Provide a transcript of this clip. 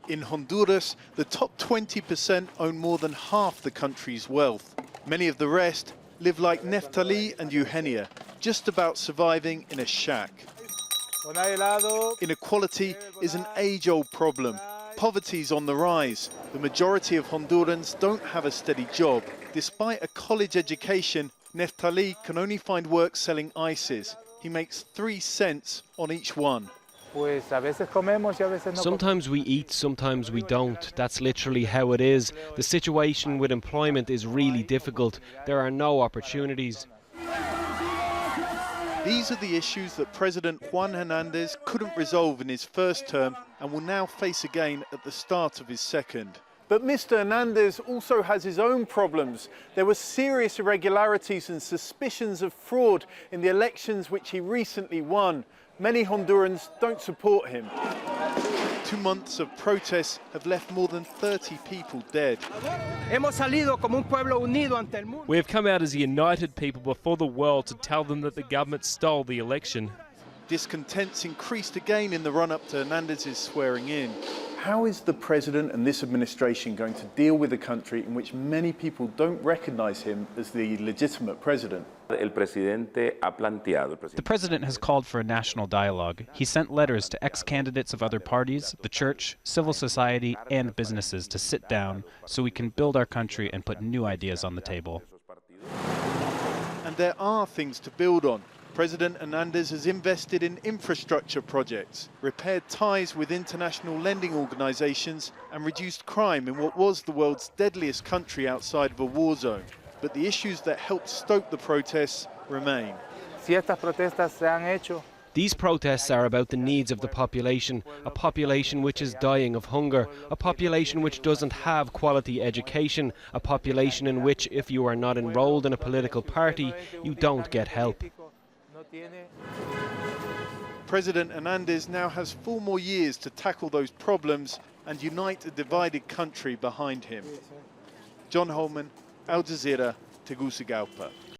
In Honduras, the top 20% own more than half the country's wealth. Many of the rest live like Neftali and Eugenia, just about surviving in a shack. Inequality is an age-old problem. Poverty's on the rise. The majority of Hondurans don't have a steady job. Despite a college education, Neftali can only find work selling ices. He makes 3 cents on each one. Sometimes we eat, sometimes we don't. That's literally how it is. The situation with employment is really difficult. There are no opportunities. These are the issues that President Juan Hernandez couldn't resolve in his first term and will now face again at the start of his second. But Mr. Hernandez also has his own problems. There were serious irregularities and suspicions of fraud in the elections which he recently won. Many Hondurans don't support him. 2 months of protests have left more than 30 people dead. We have come out as a united people before the world to tell them that the government stole the election. Discontent's increased again in the run-up to Hernandez's swearing in. How is the president and this administration going to deal with a country in which many people don't recognize him as the legitimate president? The president has called for a national dialogue. He sent letters to ex-candidates of other parties, the church, civil society, and businesses to sit down so we can build our country and put new ideas on the table. And there are things to build on. President Hernandez has invested in infrastructure projects, repaired ties with international lending organizations, and reduced crime in what was the world's deadliest country outside of a war zone. But the issues that helped stoke the protests remain. These protests are about the needs of the population, a population which is dying of hunger, a population which doesn't have quality education, a population in which, if you are not enrolled in a political party, you don't get help. President Hernandez now has 4 more years to tackle those problems and unite a divided country behind him. John Holman, Jazeera, Tegucigalpa.